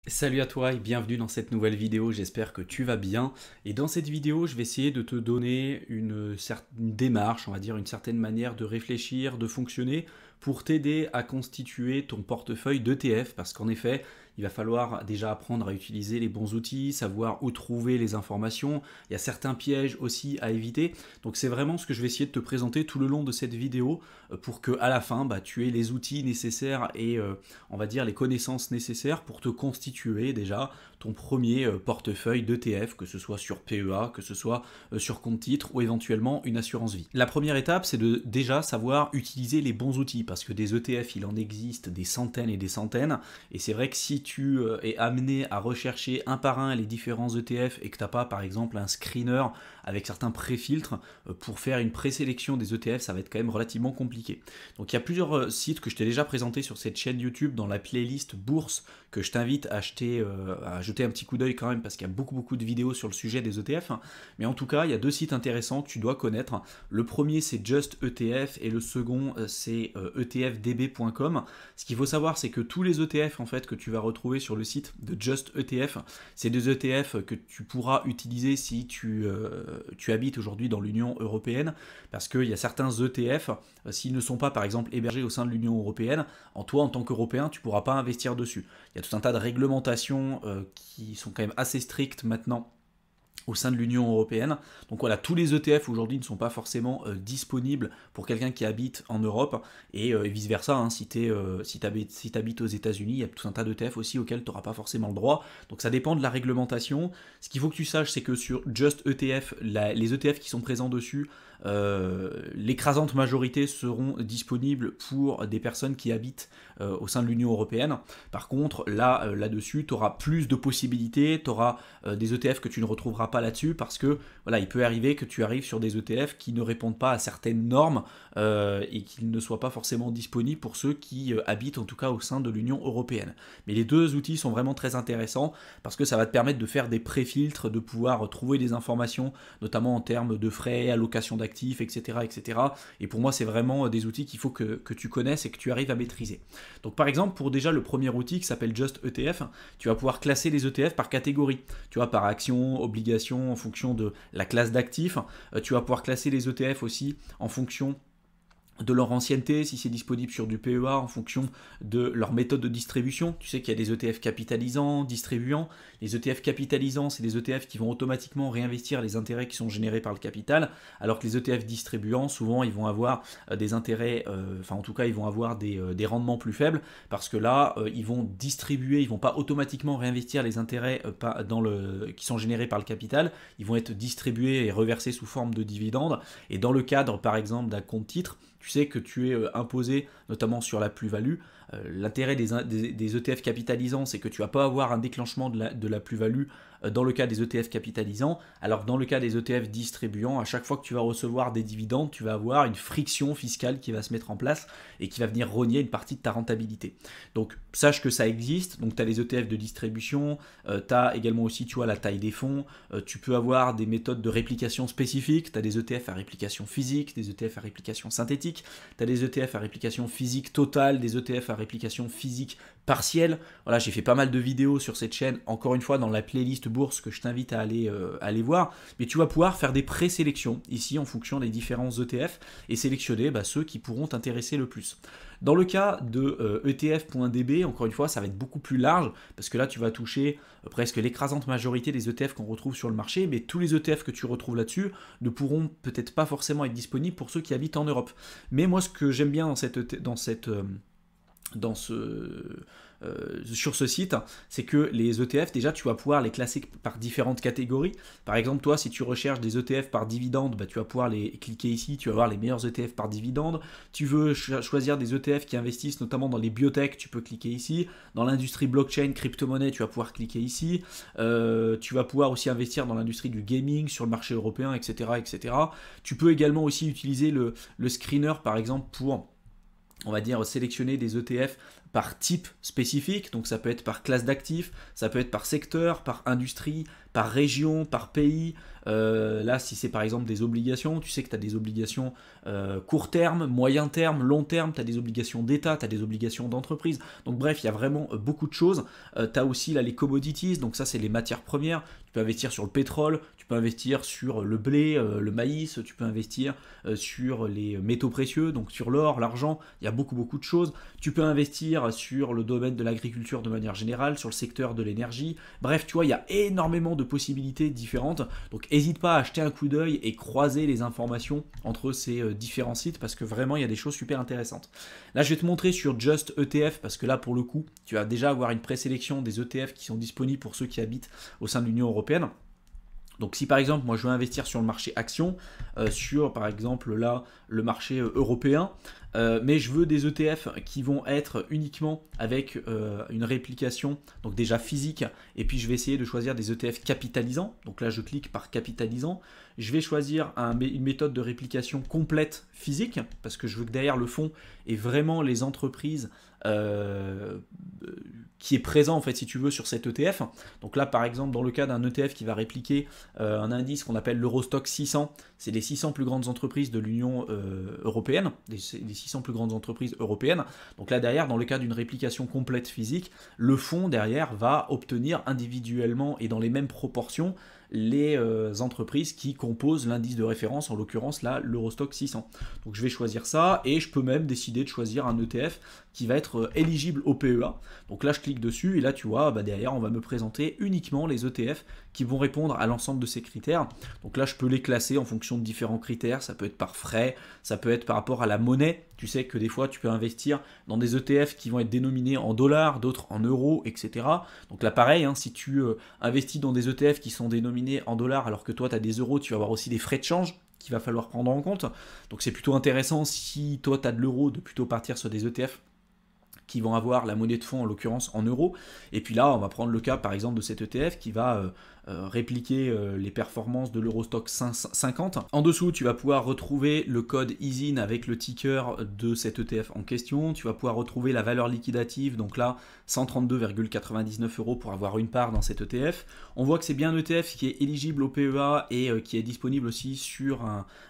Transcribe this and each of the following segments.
Salut à toi et bienvenue dans cette nouvelle vidéo, j'espère que tu vas bien. Et dans cette vidéo, je vais essayer de te donner une démarche, on va dire une certaine manière de réfléchir, de fonctionner pour t'aider à constituer ton portefeuille d'ETF. Parce qu'en effet, il va falloir déjà apprendre à utiliser les bons outils, savoir où trouver les informations. Il y a certains pièges aussi à éviter. Donc c'est vraiment ce que je vais essayer de te présenter tout le long de cette vidéo pour que à la fin, tu aies les outils nécessaires et on va dire les connaissances nécessaires pour te constituer déjà ton premier portefeuille d'ETF, que ce soit sur PEA, que ce soit sur compte titre ou éventuellement une assurance vie. La première étape, c'est de déjà savoir utiliser les bons outils parce que des ETF, il en existe des centaines et des centaines. Et c'est vrai que si tu es amené à rechercher un par un les différents ETF et que tu n'as pas par exemple un screener avec certains pré-filtres pour faire une présélection des ETF, ça va être quand même relativement compliqué. Donc il y a plusieurs sites que je t'ai déjà présentés sur cette chaîne YouTube dans la playlist bourse que je t'invite à jeter un petit coup d'œil quand même parce qu'il y a beaucoup de vidéos sur le sujet des ETF. Mais en tout cas, il y a deux sites intéressants que tu dois connaître. Le premier, c'est Just ETF et le second, c'est etfdb.com. Ce qu'il faut savoir, c'est que tous les ETF en fait que tu vas retrouver sur le site de Just ETF, c'est des ETF que tu pourras utiliser si tu habites aujourd'hui dans l'Union européenne, parce qu'il y a certains ETF, s'ils ne sont pas par exemple hébergés au sein de l'Union européenne, en tant qu'Européen, tu ne pourras pas investir dessus. Il y a tout un tas de réglementations qui sont quand même assez strictes maintenant au sein de l'Union européenne. Donc voilà, tous les ETF aujourd'hui ne sont pas forcément disponibles pour quelqu'un qui habite en Europe et vice versa, hein, si tu habites aux États-Unis, il y a tout un tas d'ETF aussi auxquels tu n'auras pas forcément le droit. Donc ça dépend de la réglementation. Ce qu'il faut que tu saches, c'est que sur Just ETF, les ETF qui sont présents dessus, l'écrasante majorité seront disponibles pour des personnes qui habitent au sein de l'Union européenne. Par contre, là-dessus, tu auras plus de possibilités, tu auras des ETF que tu ne retrouveras pas là-dessus parce que voilà, il peut arriver que tu arrives sur des ETF qui ne répondent pas à certaines normes et qui ne soient pas forcément disponibles pour ceux qui habitent en tout cas au sein de l'Union européenne. Mais les deux outils sont vraiment très intéressants parce que ça va te permettre de faire des pré-filtres, de pouvoir trouver des informations, notamment en termes de frais, allocation d'actifs, etc., etc. Et pour moi, c'est vraiment des outils qu'il faut que tu connaisses et que tu arrives à maîtriser. Donc par exemple, pour déjà le premier outil qui s'appelle Just ETF, tu vas pouvoir classer les ETF par catégorie. Tu vois, par action, obligation, en fonction de la classe d'actifs. Tu vas pouvoir classer les ETF aussi en fonction de leur ancienneté, si c'est disponible sur du PEA, en fonction de leur méthode de distribution. Tu sais qu'il y a des ETF capitalisants, distribuants. Les ETF capitalisants, c'est des ETF qui vont automatiquement réinvestir les intérêts qui sont générés par le capital, alors que les ETF distribuants, souvent, ils vont avoir des intérêts, en tout cas, ils vont avoir des rendements plus faibles, parce que là, ils vont distribuer, ils vont pas automatiquement réinvestir les intérêts qui sont générés par le capital, ils vont être distribués et reversés sous forme de dividendes, et dans le cadre, par exemple, d'un compte titre, tu sais que tu es imposé notamment sur la plus-value. L'intérêt des ETF capitalisants, c'est que tu vas pas avoir un déclenchement de la plus-value dans le cas des ETF capitalisants, alors que dans le cas des ETF distribuants, à chaque fois que tu vas recevoir des dividendes, tu vas avoir une friction fiscale qui va se mettre en place et qui va venir rogner une partie de ta rentabilité. Donc sache que ça existe, donc tu as les ETF de distribution, tu as également aussi, tu vois, la taille des fonds, tu peux avoir des méthodes de réplication spécifiques, tu as des ETF à réplication physique, des ETF à réplication synthétique, tu as des ETF à réplication physique totale, des ETF à réplication physique partielle. Voilà, j'ai fait pas mal de vidéos sur cette chaîne, encore une fois dans la playlist bourse que je t'invite à aller voir, mais tu vas pouvoir faire des présélections ici en fonction des différents ETF et sélectionner ceux qui pourront t'intéresser le plus. Dans le cas de ETF.db, encore une fois, ça va être beaucoup plus large parce que là, tu vas toucher presque l'écrasante majorité des ETF qu'on retrouve sur le marché, mais tous les ETF que tu retrouves là-dessus ne pourront peut-être pas forcément être disponibles pour ceux qui habitent en Europe. Mais moi, ce que j'aime bien sur ce site, c'est que les ETF, déjà, tu vas pouvoir les classer par différentes catégories. Par exemple, toi, si tu recherches des ETF par dividende, tu vas pouvoir les cliquer ici, tu vas voir les meilleurs ETF par dividende. Tu veux choisir des ETF qui investissent notamment dans les biotech, tu peux cliquer ici. Dans l'industrie blockchain, crypto-monnaie, tu vas pouvoir cliquer ici. Tu vas pouvoir aussi investir dans l'industrie du gaming, sur le marché européen, etc., etc. Tu peux également aussi utiliser le screener, par exemple, pour, on va dire, sélectionner des ETF par type spécifique, donc ça peut être par classe d'actifs, ça peut être par secteur, par industrie, par région, par pays. Là, si c'est par exemple des obligations, tu sais que tu as des obligations court terme, moyen terme, long terme, tu as des obligations d'État, tu as des obligations d'entreprise. Donc bref, il y a vraiment beaucoup de choses. Tu as aussi là les commodities, donc ça c'est les matières premières. Tu peux investir sur le pétrole, tu peux investir sur le blé, le maïs, tu peux investir sur les métaux précieux, donc sur l'or, l'argent, il y a beaucoup de choses. Tu peux investir sur le domaine de l'agriculture de manière générale, sur le secteur de l'énergie. Bref, tu vois, il y a énormément de possibilités différentes. Donc n'hésite pas à acheter un coup d'œil et croiser les informations entre ces différents sites parce que vraiment il y a des choses super intéressantes. Là je vais te montrer sur Just ETF parce que là pour le coup tu vas déjà avoir une présélection des ETF qui sont disponibles pour ceux qui habitent au sein de l'Union européenne. Donc si par exemple moi je veux investir sur le marché action, sur par exemple là le marché européen, mais je veux des ETF qui vont être uniquement avec une réplication, donc déjà physique, et puis je vais essayer de choisir des ETF capitalisants, donc là je clique par capitalisant, je vais choisir une méthode de réplication complète physique, parce que je veux que derrière le fond et vraiment les entreprises qui est présent en fait si tu veux sur cet ETF. Donc là par exemple dans le cas d'un ETF qui va répliquer un indice qu'on appelle l'Eurostock 600, c'est les 600 plus grandes entreprises de l'Union européenne, les 600 plus grandes entreprises européennes. Donc là derrière dans le cas d'une réplication complète physique, le fonds derrière va obtenir individuellement et dans les mêmes proportions les entreprises qui composent l'indice de référence, en l'occurrence là l'Eurostock 600. Donc je vais choisir ça et je peux même décider de choisir un ETF qui va être éligible au PEA. Donc là je clique dessus et là tu vois derrière on va me présenter uniquement les ETF qui vont répondre à l'ensemble de ces critères. Donc là je peux les classer en fonction de différents critères, ça peut être par frais, ça peut être par rapport à la monnaie. Tu sais que des fois tu peux investir dans des ETF qui vont être dénominés en dollars, d'autres en euros, etc. Donc là pareil, si tu investis dans des ETF qui sont dénominés en dollars alors que toi tu as des euros, tu vas avoir aussi des frais de change qu'il va falloir prendre en compte. Donc c'est plutôt intéressant si toi tu as de l'euro de plutôt partir sur des ETF qui vont avoir la monnaie de fonds en l'occurrence en euros. Et puis là on va prendre le cas par exemple de cet ETF qui va répliquer les performances de l'Eurostock 50. En dessous, tu vas pouvoir retrouver le code ISIN avec le ticker de cet ETF en question. Tu vas pouvoir retrouver la valeur liquidative, donc là 132,99 € pour avoir une part dans cet ETF. On voit que c'est bien un ETF qui est éligible au PEA et qui est disponible aussi sur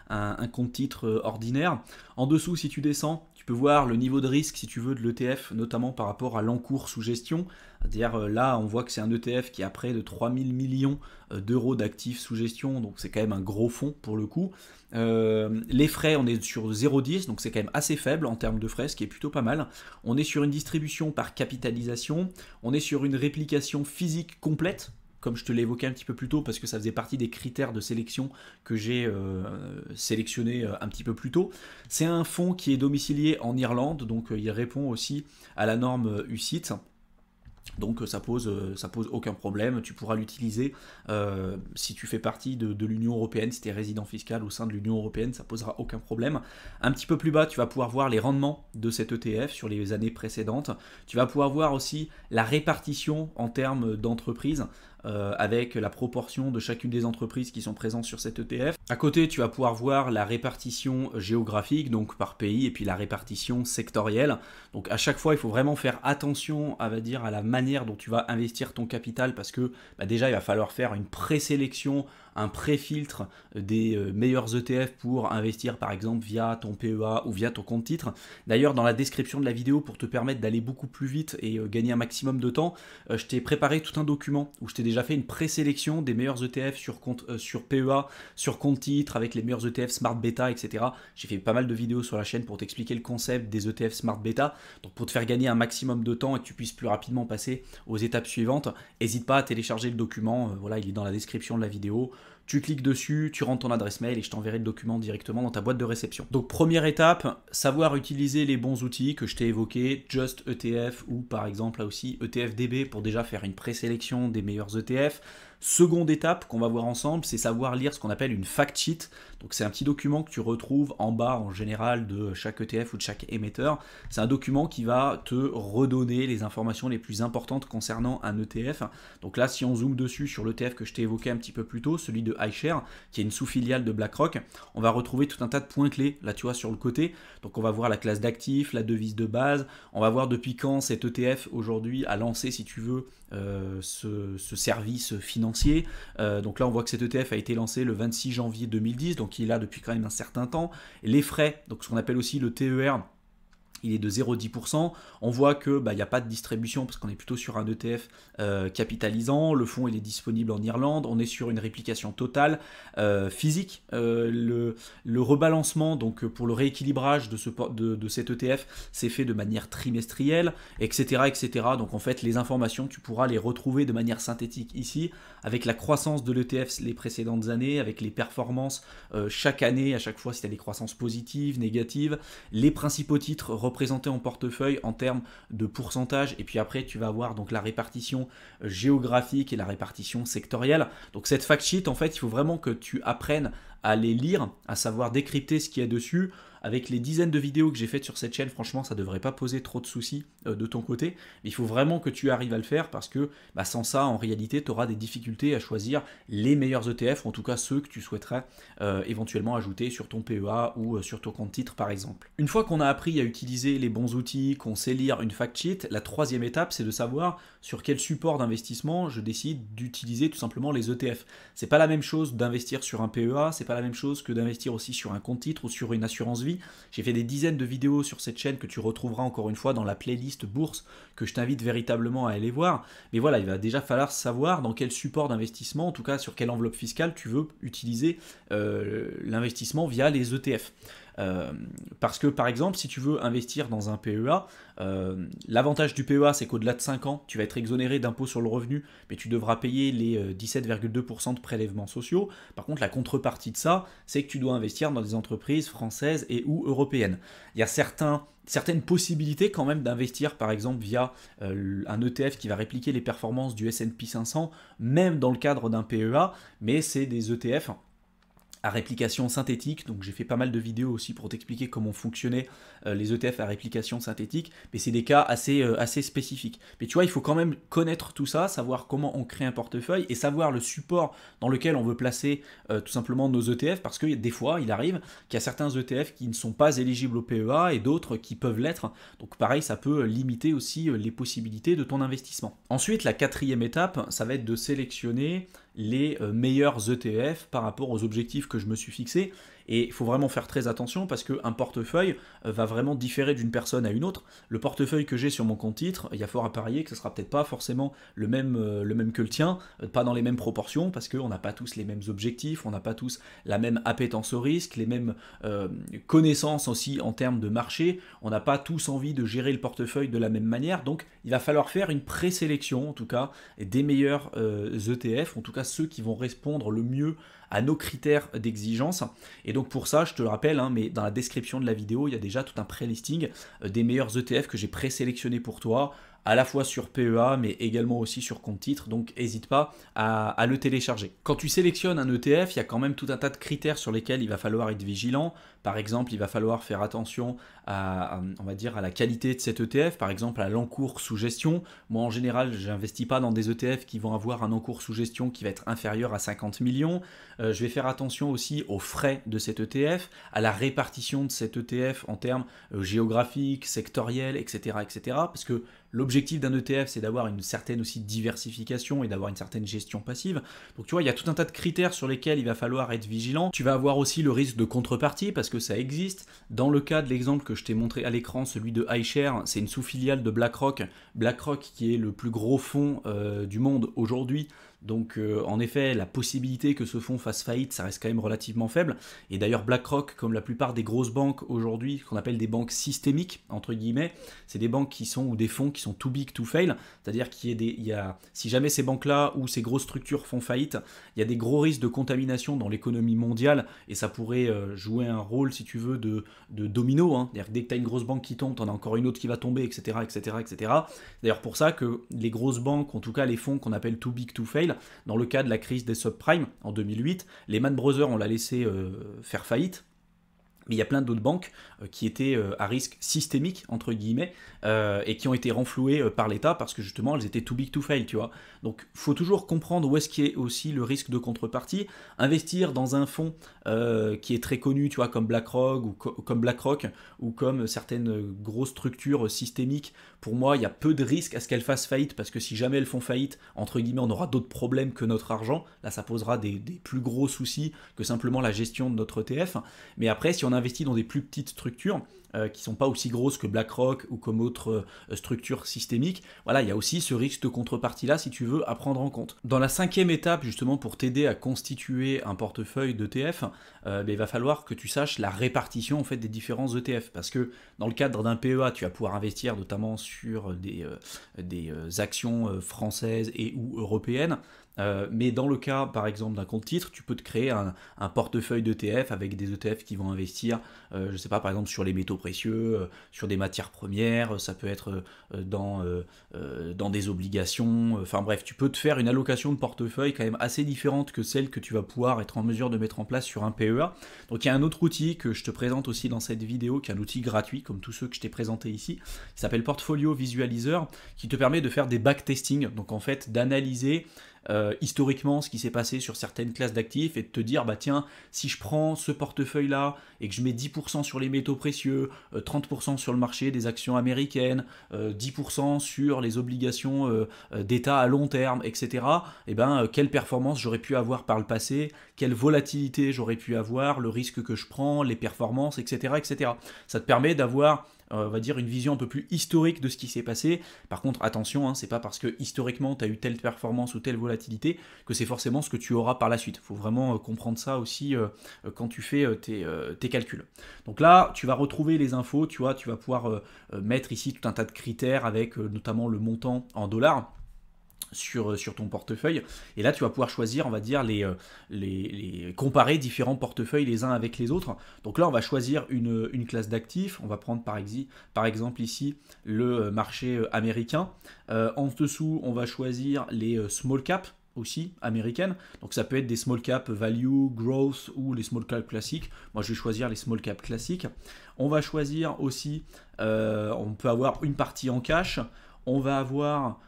un compte titre ordinaire. En dessous, si tu descends, tu peux voir le niveau de risque si tu veux de l'ETF, notamment par rapport à l'encours sous gestion. C'est-à-dire là, on voit que c'est un ETF qui a près de 3000 millions d'euros d'actifs sous gestion, donc c'est quand même un gros fonds pour le coup. Les frais, on est sur 0,10, donc c'est quand même assez faible en termes de frais, ce qui est plutôt pas mal. On est sur une distribution par capitalisation, on est sur une réplication physique complète, comme je te l'ai évoqué un petit peu plus tôt, parce que ça faisait partie des critères de sélection que j'ai sélectionné un petit peu plus tôt. C'est un fonds qui est domicilié en Irlande, donc il répond aussi à la norme UCITS. Donc ça pose aucun problème, tu pourras l'utiliser si tu fais partie de l'Union Européenne, si tu es résident fiscal au sein de l'Union Européenne, ça posera aucun problème. Un petit peu plus bas, tu vas pouvoir voir les rendements de cet ETF sur les années précédentes. Tu vas pouvoir voir aussi la répartition en termes d'entreprises, avec la proportion de chacune des entreprises qui sont présentes sur cet ETF. À côté, tu vas pouvoir voir la répartition géographique, donc par pays, et puis la répartition sectorielle. Donc à chaque fois, il faut vraiment faire attention, à la manière dont tu vas investir ton capital, parce que déjà, il va falloir faire une présélection, un pré-filtre des meilleurs ETF pour investir par exemple via ton PEA ou via ton compte titre. D'ailleurs, dans la description de la vidéo, pour te permettre d'aller beaucoup plus vite et gagner un maximum de temps, je t'ai préparé tout un document où je t'ai déjà fait une présélection des meilleurs ETF sur PEA, sur compte titre, avec les meilleurs ETF Smart Beta, etc. J'ai fait pas mal de vidéos sur la chaîne pour t'expliquer le concept des ETF Smart Beta, donc pour te faire gagner un maximum de temps et que tu puisses plus rapidement passer aux étapes suivantes. N'hésite pas à télécharger le document, voilà, il est dans la description de la vidéo. Tu cliques dessus, tu rentres ton adresse mail et je t'enverrai le document directement dans ta boîte de réception. Donc première étape, savoir utiliser les bons outils que je t'ai évoqués, Just ETF ou par exemple là aussi ETFDB pour déjà faire une présélection des meilleurs ETF. Seconde étape qu'on va voir ensemble, c'est savoir lire ce qu'on appelle une fact sheet. Donc c'est un petit document que tu retrouves en bas en général de chaque ETF ou de chaque émetteur. C'est un document qui va te redonner les informations les plus importantes concernant un ETF. Donc là, si on zoome dessus sur l'ETF que je t'ai évoqué un petit peu plus tôt, celui de iShares, qui est une sous-filiale de BlackRock, on va retrouver tout un tas de points clés, là tu vois sur le côté. Donc on va voir la classe d'actifs, la devise de base, on va voir depuis quand cet ETF aujourd'hui a lancé, si tu veux, ce service financier. Donc là, on voit que cet ETF a été lancé le 26 janvier 2010, donc il est là depuis quand même un certain temps. Les frais, donc ce qu'on appelle aussi le TER, il est de 0,10%. On voit que il n'y a pas de distribution parce qu'on est plutôt sur un ETF capitalisant. Le fonds il est disponible en Irlande. On est sur une réplication totale physique. Le rebalancement donc pour le rééquilibrage de cet ETF c'est fait de manière trimestrielle, etc., etc. Donc en fait les informations tu pourras les retrouver de manière synthétique ici avec la croissance de l'ETF les précédentes années, avec les performances chaque année, à chaque fois s'il y a des croissances positives, négatives, les principaux titres représentés en portefeuille en termes de pourcentage, et puis après tu vas avoir donc la répartition géographique et la répartition sectorielle. Donc cette fact sheet en fait il faut vraiment que tu apprennes à les lire, à savoir décrypter ce qu'il y a dessus. Avec les dizaines de vidéos que j'ai faites sur cette chaîne, franchement, ça ne devrait pas poser trop de soucis de ton côté. Il faut vraiment que tu arrives à le faire parce que sans ça, en réalité, tu auras des difficultés à choisir les meilleurs ETF, ou en tout cas ceux que tu souhaiterais éventuellement ajouter sur ton PEA ou sur ton compte titre, par exemple. Une fois qu'on a appris à utiliser les bons outils, qu'on sait lire une fact sheet, la troisième étape, c'est de savoir sur quel support d'investissement je décide d'utiliser tout simplement les ETF. C'est pas la même chose d'investir sur un PEA, c'est pas la même chose que d'investir aussi sur un compte titre ou sur une assurance vie. J'ai fait des dizaines de vidéos sur cette chaîne que tu retrouveras encore une fois dans la playlist bourse que je t'invite véritablement à aller voir. Mais voilà, il va déjà falloir savoir dans quel support d'investissement, en tout cas sur quelle enveloppe fiscale tu veux utiliser l'investissement via les ETF. Parce que par exemple, si tu veux investir dans un PEA, l'avantage du PEA c'est qu'au-delà de 5 ans, tu vas être exonéré d'impôt sur le revenu, mais tu devras payer les 17,2% de prélèvements sociaux. Par contre, la contrepartie de ça, c'est que tu dois investir dans des entreprises françaises et ou européennes. Il y a certaines possibilités quand même d'investir par exemple via un ETF qui va répliquer les performances du S&P 500, même dans le cadre d'un PEA, mais c'est des ETF à réplication synthétique, donc j'ai fait pas mal de vidéos aussi pour t'expliquer comment fonctionnaient les ETF à réplication synthétique, mais c'est des cas assez spécifiques. Mais tu vois, il faut quand même connaître tout ça, savoir comment on crée un portefeuille et savoir le support dans lequel on veut placer tout simplement nos ETF, parce que des fois, il arrive qu'il y a certains ETF qui ne sont pas éligibles au PEA et d'autres qui peuvent l'être, donc pareil, ça peut limiter aussi les possibilités de ton investissement. Ensuite, la quatrième étape, ça va être de sélectionner les meilleurs ETF par rapport aux objectifs que je me suis fixés. Et il faut vraiment faire très attention parce qu'un portefeuille va vraiment différer d'une personne à une autre. Le portefeuille que j'ai sur mon compte titre, il y a fort à parier que ce ne sera peut-être pas forcément le même que le tien, pas dans les mêmes proportions, parce qu'on n'a pas tous les mêmes objectifs, on n'a pas tous la même appétence au risque, les mêmes connaissances aussi en termes de marché, on n'a pas tous envie de gérer le portefeuille de la même manière, donc il va falloir faire une présélection en tout cas des meilleurs ETF, en tout cas ceux qui vont répondre le mieux à nos critères d'exigence. Et donc pour ça, je te le rappelle, mais dans la description de la vidéo, il y a déjà tout un pré-listing des meilleurs ETF que j'ai présélectionnés pour toi, à la fois sur PEA, mais également aussi sur compte titre, donc n'hésite pas à le télécharger. Quand tu sélectionnes un ETF, il y a quand même tout un tas de critères sur lesquels il va falloir être vigilant. Par exemple, il va falloir faire attention on va dire, à la qualité de cet ETF, par exemple à l'encours sous gestion. Moi, en général, je n'investis pas dans des ETF qui vont avoir un encours sous gestion qui va être inférieur à 50 millions. Je vais faire attention aussi aux frais de cet ETF, à la répartition de cet ETF en termes géographiques, sectoriels, etc., etc. Parce que l'objectif d'un ETF, c'est d'avoir une certaine aussi diversification et d'avoir une certaine gestion passive. Donc tu vois, il y a tout un tas de critères sur lesquels il va falloir être vigilant. Tu vas avoir aussi le risque de contrepartie parce que ça existe. Dans le cas de l'exemple que je t'ai montré à l'écran, celui de iShares, c'est une sous-filiale de BlackRock. BlackRock qui est le plus gros fonds du monde aujourd'hui. Donc en effet, la possibilité que ce fonds fasse faillite, ça reste quand même relativement faible. Et d'ailleurs, BlackRock, comme la plupart des grosses banques aujourd'hui, qu'on appelle des banques systémiques, entre guillemets, c'est des banques qui sont, ou des fonds qui sont too big to fail. C'est-à-dire si jamais ces banques-là ou ces grosses structures font faillite, il y a des gros risques de contamination dans l'économie mondiale et ça pourrait jouer un rôle, si tu veux, de domino. C'est-à-dire que dès que tu as une grosse banque qui tombe, tu en as encore une autre qui va tomber, etc., etc., etc. D'ailleurs, pour ça que les grosses banques, en tout cas les fonds qu'on appelle too big to fail, dans le cas de la crise des subprimes en 2008, Lehman Brothers, on l'a laissé faire faillite. Mais il y a plein d'autres banques qui étaient à risque systémique, entre guillemets, et qui ont été renflouées par l'État parce que justement elles étaient too big to fail, tu vois. Donc il faut toujours comprendre où est-ce qu'il y a aussi le risque de contrepartie. Investir dans un fonds qui est très connu, tu vois, comme BlackRock ou comme certaines grosses structures systémiques, pour moi il y a peu de risques à ce qu'elles fassent faillite parce que si jamais elles font faillite, entre guillemets, on aura d'autres problèmes que notre argent. Là ça posera des plus gros soucis que simplement la gestion de notre ETF. Mais après, si on investit dans des plus petites structures qui ne sont pas aussi grosses que BlackRock ou comme autres structures systémiques, voilà, il y a aussi ce risque de contrepartie-là, si tu veux, à prendre en compte. Dans la cinquième étape, justement, pour t'aider à constituer un portefeuille d'ETF, il va falloir que tu saches la répartition en fait, des différents ETF. Parce que dans le cadre d'un PEA, tu vas pouvoir investir notamment sur des actions françaises et ou européennes. Mais dans le cas, par exemple, d'un compte titre, tu peux te créer un portefeuille d'ETF avec des ETF qui vont investir, je ne sais pas, par exemple, sur les métaux précieux, sur des matières premières, ça peut être dans des obligations, enfin bref, tu peux te faire une allocation de portefeuille quand même assez différente que celle que tu vas pouvoir être en mesure de mettre en place sur un PEA. Donc il y a un autre outil que je te présente aussi dans cette vidéo, qui est un outil gratuit, comme tous ceux que je t'ai présenté ici, qui s'appelle Portfolio Visualizer, qui te permet de faire des backtesting, donc en fait d'analyser historiquement ce qui s'est passé sur certaines classes d'actifs et de te dire bah tiens, si je prends ce portefeuille là et que je mets 10% sur les métaux précieux, 30% sur le marché des actions américaines, 10% sur les obligations d'État à long terme, etc. et ben quelle performance j'aurais pu avoir par le passé, quelle volatilité j'aurais pu avoir, le risque que je prends, les performances, etc. etc. Ça te permet d'avoir on va dire une vision un peu plus historique de ce qui s'est passé. Par contre, attention, hein, c'est pas parce que historiquement tu as eu telle performance ou telle volatilité que c'est forcément ce que tu auras par la suite. Il faut vraiment comprendre ça aussi quand tu fais tes calculs. Donc là, tu vas retrouver les infos, tu vois, tu vas pouvoir mettre ici tout un tas de critères avec notamment le montant en dollars. Sur ton portefeuille, et là tu vas pouvoir choisir, on va dire, comparer différents portefeuilles les uns avec les autres. Donc là on va choisir une classe d'actifs, on va prendre par exemple ici le marché américain. En dessous on va choisir les small cap aussi américaines, donc ça peut être des small cap value, growth ou les small cap classiques. Moi je vais choisir les small cap classiques. On va choisir aussi, on peut avoir une partie en cash, on va avoir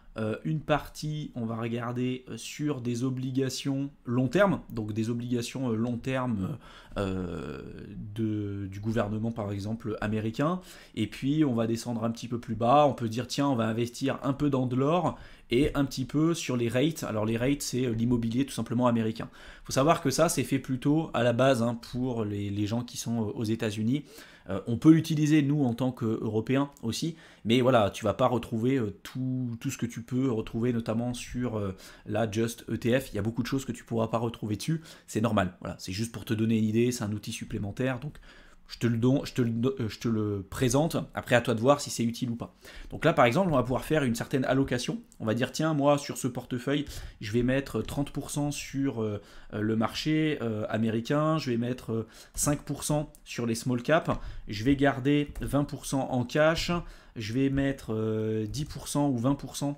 une partie, on va regarder sur des obligations long terme, donc des obligations long terme du gouvernement par exemple américain, et puis on va descendre un petit peu plus bas, on peut dire tiens on va investir un peu dans de l'or et un petit peu sur les rates. Alors les rates c'est l'immobilier tout simplement américain. Il faut savoir que ça c'est fait plutôt à la base hein, pour les gens qui sont aux États-Unis. On peut l'utiliser nous en tant qu'Européens aussi, mais voilà, tu vas pas retrouver tout ce que tu peux retrouver notamment sur la Just ETF. Il y a beaucoup de choses que tu pourras pas retrouver dessus, c'est normal. Voilà, c'est juste pour te donner une idée, c'est un outil supplémentaire, donc je te le présente, après à toi de voir si c'est utile ou pas. Donc là par exemple on va pouvoir faire une certaine allocation, on va dire tiens moi sur ce portefeuille je vais mettre 30% sur le marché américain, je vais mettre 5% sur les small caps, je vais garder 20% en cash, je vais mettre 10% ou 20%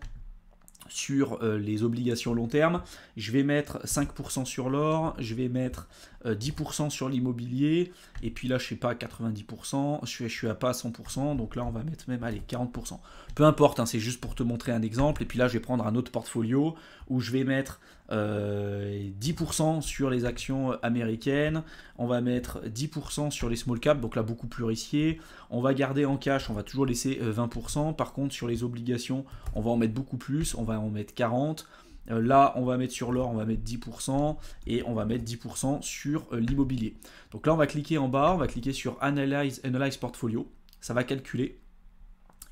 sur les obligations long terme, je vais mettre 5% sur l'or, je vais mettre 10% sur l'immobilier, et puis là je sais pas 90%, je suis à pas 100%, donc là on va mettre même allez 40%. Peu importe, hein, c'est juste pour te montrer un exemple, et puis là je vais prendre un autre portfolio où je vais mettre 10% sur les actions américaines, on va mettre 10% sur les small caps, donc là beaucoup plus risqué, on va garder en cash, on va toujours laisser 20%, par contre sur les obligations on va en mettre beaucoup plus, on va en mettre 40%, là on va mettre sur l'or, on va mettre 10% et on va mettre 10% sur l'immobilier. Donc là on va cliquer en bas, on va cliquer sur Analyze Portfolio, ça va calculer.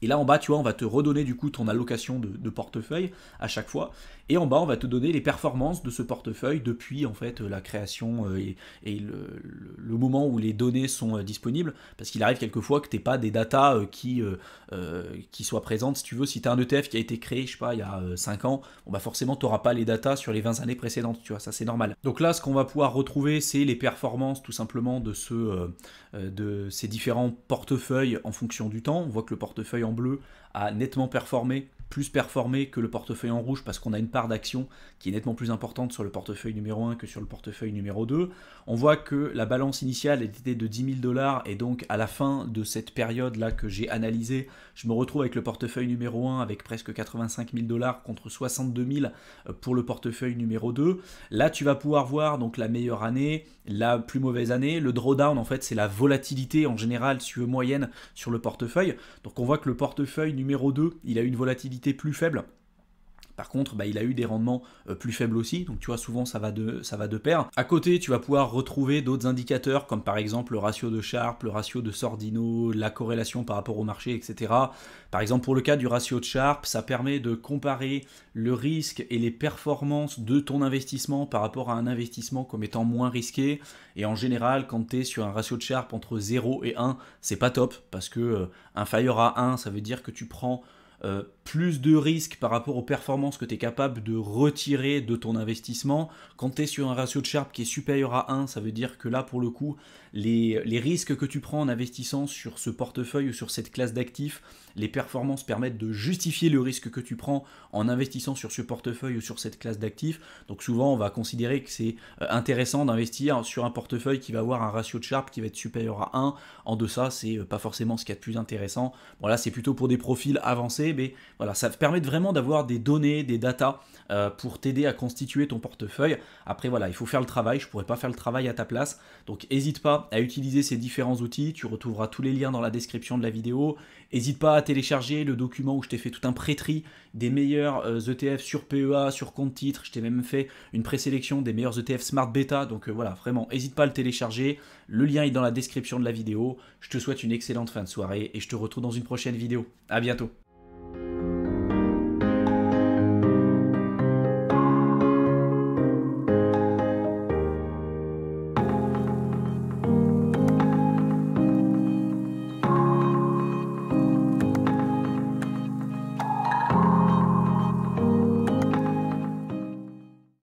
Et là en bas, tu vois, on va te redonner du coup ton allocation de portefeuille à chaque fois. Et en bas, on va te donner les performances de ce portefeuille depuis en fait la création et le moment où les données sont disponibles. Parce qu'il arrive quelquefois que tu n'aies pas des datas qui soient présentes. Si tu veux, si tu as un ETF qui a été créé, je sais pas, il y a 5 ans, bon, bah forcément, tu n'auras pas les datas sur les 20 années précédentes. Tu vois, ça c'est normal. Donc là, ce qu'on va pouvoir retrouver, c'est les performances tout simplement de ces différents portefeuilles en fonction du temps. On voit que le portefeuille en bleu a nettement performé plus performer que le portefeuille en rouge parce qu'on a une part d'action qui est nettement plus importante sur le portefeuille numéro 1 que sur le portefeuille numéro 2. On voit que la balance initiale était de 10 000 $ et donc à la fin de cette période-là que j'ai analysée, je me retrouve avec le portefeuille numéro 1 avec presque 85 000 $ contre 62 000 pour le portefeuille numéro 2. Là, tu vas pouvoir voir donc la meilleure année, la plus mauvaise année. Le drawdown, en fait, c'est la volatilité en général moyenne sur le portefeuille. Donc on voit que le portefeuille numéro 2, il a une volatilité plus faible. Par contre, il a eu des rendements plus faibles aussi, donc tu vois, souvent ça va de pair. À côté, tu vas pouvoir retrouver d'autres indicateurs, comme par exemple le ratio de Sharpe, le ratio de Sortino, la corrélation par rapport au marché, etc. Par exemple, pour le cas du ratio de Sharpe, ça permet de comparer le risque et les performances de ton investissement par rapport à un investissement comme étant moins risqué. Et en général, quand tu es sur un ratio de Sharpe entre 0 et 1, c'est pas top, parce que inférieur à 1, ça veut dire que tu prends plus de risques par rapport aux performances que tu es capable de retirer de ton investissement. Quand tu es sur un ratio de Sharpe qui est supérieur à 1, ça veut dire que là, pour le coup, les risques que tu prends en investissant sur ce portefeuille ou sur cette classe d'actifs, les performances permettent de justifier le risque que tu prends en investissant sur ce portefeuille ou sur cette classe d'actifs. Donc souvent, on va considérer que c'est intéressant d'investir sur un portefeuille qui va avoir un ratio de Sharpe qui va être supérieur à 1. En deçà, c'est pas forcément ce qu'il y a de plus intéressant. Bon, là, c'est plutôt pour des profils avancés, mais voilà, ça te permet vraiment d'avoir des données, des datas pour t'aider à constituer ton portefeuille. Après, voilà, il faut faire le travail. Je ne pourrais pas faire le travail à ta place. Donc, n'hésite pas à utiliser ces différents outils. Tu retrouveras tous les liens dans la description de la vidéo. N'hésite pas à télécharger le document où je t'ai fait tout un pré-tri des meilleurs ETF sur PEA, sur compte titre. Je t'ai même fait une présélection des meilleurs ETF Smart Beta. Donc voilà, vraiment, n'hésite pas à le télécharger. Le lien est dans la description de la vidéo. Je te souhaite une excellente fin de soirée et je te retrouve dans une prochaine vidéo. À bientôt.